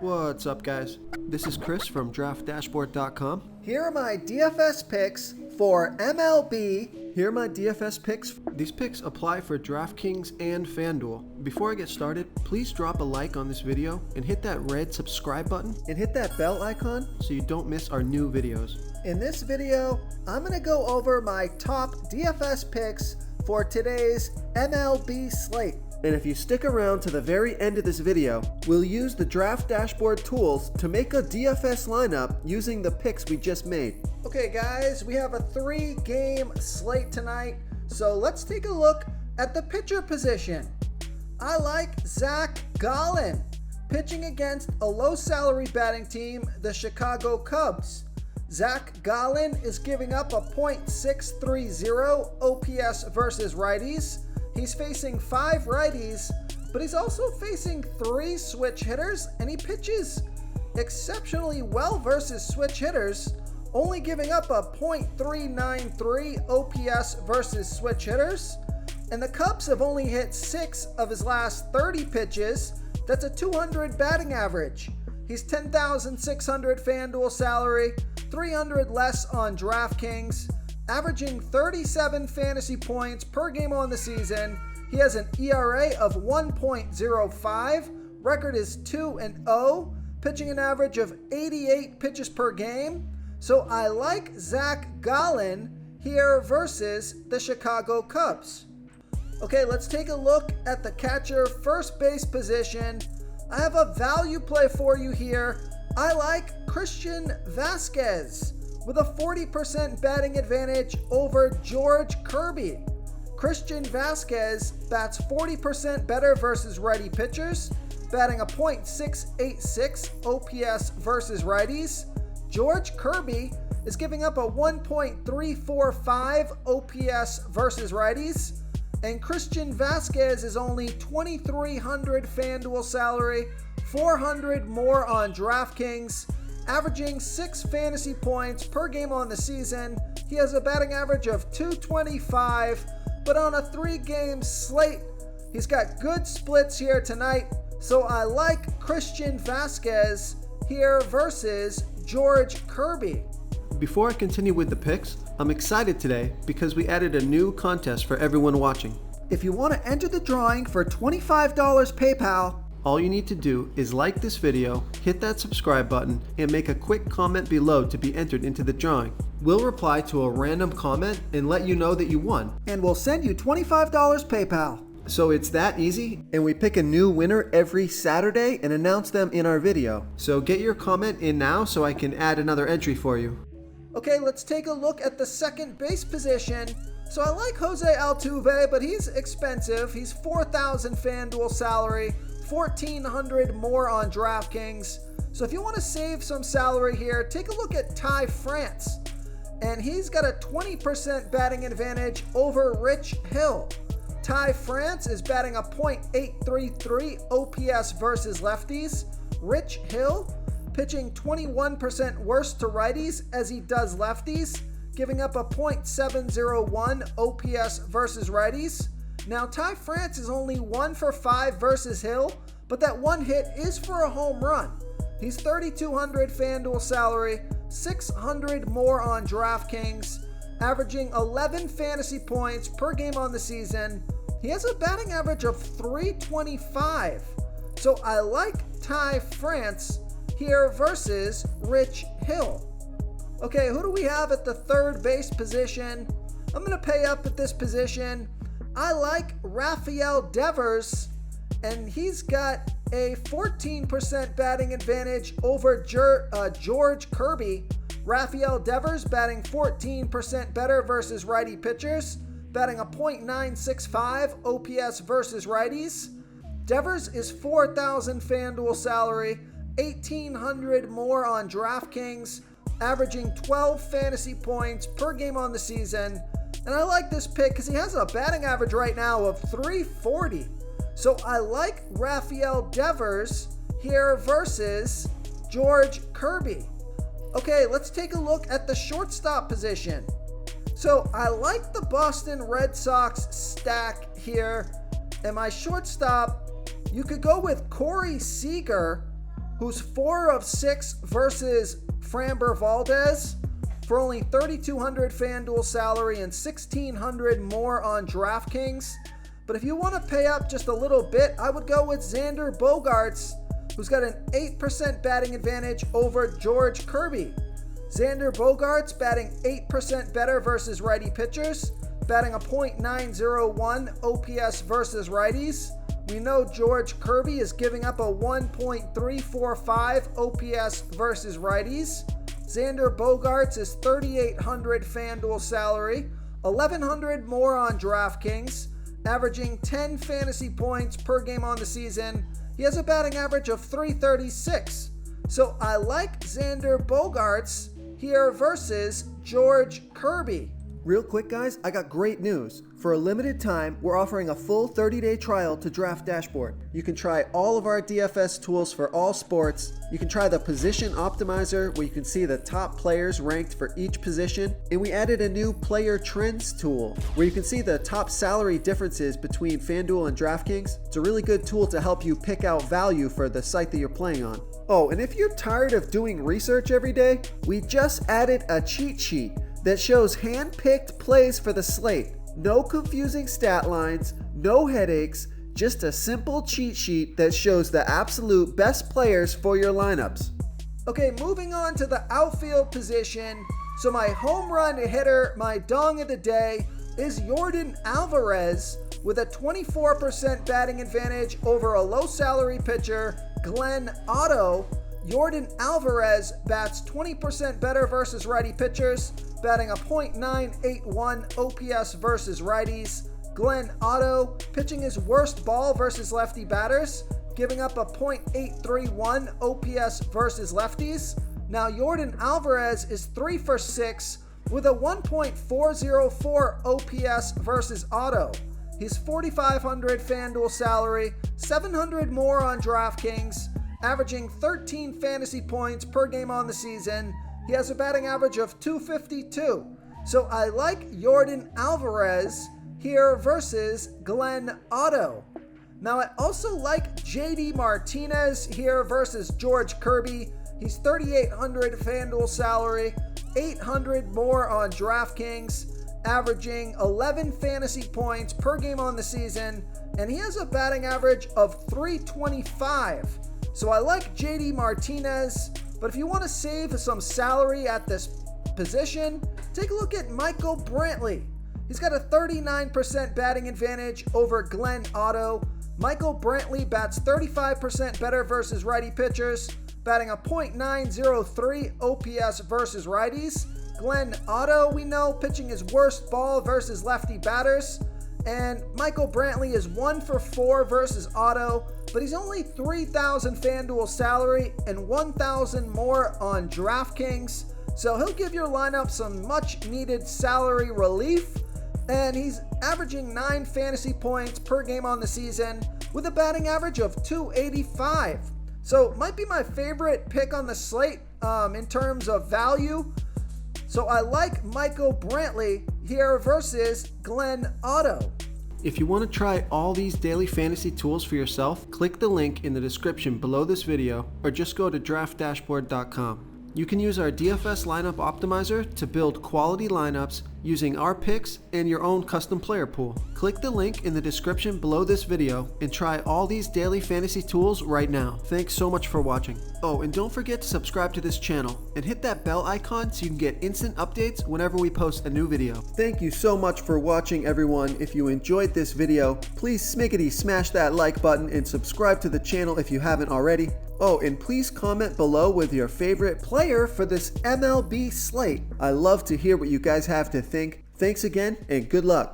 What's up, guys? This is Chris from DraftDashboard.com. Here are my DFS picks for MLB. Here are my DFS picks. These picks apply for DraftKings and FanDuel. Before I get started, please drop a like on this video and hit that red subscribe button and hit that bell icon so you don't miss our new videos. In this video, I'm going to go over my top DFS picks for today's MLB slate. And if you stick around to the very end of this video, we'll use the Draft Dashboard tools to make a DFS lineup using the picks we just made. Okay guys, we have a 3-game slate tonight, so let's take a look at the pitcher position. I like Zach Gallen, pitching against a low salary batting team, the Chicago Cubs. Zach Gallen is giving up a .630 OPS versus righties. He's facing 5 righties, but he's also facing 3 switch hitters, and he pitches exceptionally well versus switch hitters, only giving up a .393 OPS versus switch hitters. And the Cubs have only hit 6 of his last 30 pitches. That's a 200 batting average. He's 10,600 FanDuel salary, 300 less on DraftKings, averaging 37 fantasy points per game on the season. He has an ERA of 1.05, record is 2-0, pitching an average of 88 pitches per game. So I like Zach Gallen here versus the Chicago Cubs. Okay, let's take a look at the catcher first base position. I have a value play for you here. I like Christian Vasquez with a 40% batting advantage over George Kirby. Christian Vasquez bats 40% better versus righty pitchers, batting a .686 OPS versus righties. George Kirby is giving up a 1.345 OPS versus righties. And Christian Vasquez is only 2,300 FanDuel salary, 400 more on DraftKings, averaging 6 fantasy points per game on the season. He has a batting average of 225, but on a 3-game slate, he's got good splits here tonight. So I like Christian Vasquez here versus George Kirby. Before I continue with the picks, I'm excited today because we added a new contest for everyone watching. If you want to enter the drawing for $25 PayPal, all you need to do is like this video, hit that subscribe button, and make a quick comment below to be entered into the drawing. We'll reply to a random comment and let you know that you won. And we'll send you $25 PayPal. So it's that easy, and we pick a new winner every Saturday and announce them in our video. So get your comment in now so I can add another entry for you. Okay, let's take a look at the second base position. So I like Jose Altuve, but he's expensive. He's 4,000 FanDuel salary, 1,400 more on DraftKings. So if you want to save some salary here, take a look at Ty France. And he's got a 20% batting advantage over Rich Hill. Ty France is batting a .833 OPS versus lefties. Rich Hill pitching 21% worse to righties as he does lefties, giving up a .701 OPS versus righties. Now, Ty France is only 1 for 5 versus Hill, but that one hit is for a home run. He's 3,200 FanDuel salary, 600 more on DraftKings, averaging 11 fantasy points per game on the season. He has a batting average of 325. So I like Ty France here versus Rich Hill. Okay, who do we have at the third base position? I'm going to pay up at this position. I like Rafael Devers, and he's got a 14% batting advantage over George Kirby. Rafael Devers batting 14% better versus righty pitchers, batting a .965 OPS versus righties. Devers is 4,000 FanDuel salary, 1,800 more on DraftKings, averaging 12 fantasy points per game on the season. And I like this pick because he has a batting average right now of 340. So I like Rafael Devers here versus George Kirby. Okay, let's take a look at the shortstop position. So I like the Boston Red Sox stack here. And my shortstop, you could go with Corey Seager, who's 4 of 6 versus Framber Valdez for only $3,200 FanDuel salary and $1,600 more on DraftKings. But if you want to pay up just a little bit, I would go with Xander Bogaerts, who's got an 8% batting advantage over George Kirby. Xander Bogaerts batting 8% better versus righty pitchers, batting a .901 OPS versus righties. We know George Kirby is giving up a 1.345 OPS versus righties. Xander Bogaerts is $3,800 FanDuel salary, $1,100 more on DraftKings, averaging 10 fantasy points per game on the season. He has a batting average of .336. So I like Xander Bogaerts here versus George Kirby. Real quick, guys, I got great news. For a limited time, we're offering a full 30-day trial to DraftDashboard. You can try all of our DFS tools for all sports. You can try the Position Optimizer, where you can see the top players ranked for each position. And we added a new Player Trends tool, where you can see the top salary differences between FanDuel and DraftKings. It's a really good tool to help you pick out value for the site that you're playing on. Oh, and if you're tired of doing research every day, we just added a cheat sheet that shows hand-picked plays for the slate. No confusing stat lines, no headaches, just a simple cheat sheet that shows the absolute best players for your lineups. Okay, moving on to the outfield position. So my home run hitter, my dong of the day, is Yordan Alvarez with a 24% batting advantage over a low-salary pitcher, Glenn Otto. Yordan Alvarez bats 20% better versus righty pitchers, batting a .981 OPS versus righties. Glenn Otto pitching his worst ball versus lefty batters, giving up a .831 OPS versus lefties. Now Yordan Alvarez is 3 for 6 with a 1.404 OPS versus Otto. He's $4,500 FanDuel salary, $700 more on DraftKings, averaging 13 fantasy points per game on the season. He has a batting average of .252. So I like Yordan Alvarez here versus Glenn Otto. Now I also like JD Martinez here versus George Kirby. He's $3,800 FanDuel salary, $800 more on DraftKings, averaging 11 fantasy points per game on the season, and he has a batting average of .325. So I like JD Martinez, but if you want to save some salary at this position, take a look at Michael Brantley. He's got a 39% batting advantage over Glenn Otto. Michael Brantley bats 35% better versus righty pitchers, batting a .903 OPS versus righties. Glenn Otto, we know, pitching his worst ball versus lefty batters. And Michael Brantley is 1 for 4 versus Otto, but he's only $3,000 FanDuel salary and $1,000 more on DraftKings. So he'll give your lineup some much needed salary relief. And he's averaging 9 fantasy points per game on the season with a batting average of .285. So might be my favorite pick on the slate in terms of value. So I like Michael Brantley here versus Glenn Otto. If you want to try all these daily fantasy tools for yourself, click the link in the description below this video or just go to DraftDashboard.com. You can use our DFS lineup optimizer to build quality lineups using our picks and your own custom player pool. Click the link in the description below this video and try all these daily fantasy tools right now. Thanks so much for watching. Oh, and don't forget to subscribe to this channel and hit that bell icon so you can get instant updates whenever we post a new video. Thank you so much for watching, everyone. If you enjoyed this video, please smiggity smash that like button and subscribe to the channel if you haven't already. Oh, and please comment below with your favorite player for this MLB slate. I love to hear what you guys have to think. Thanks again, and good luck.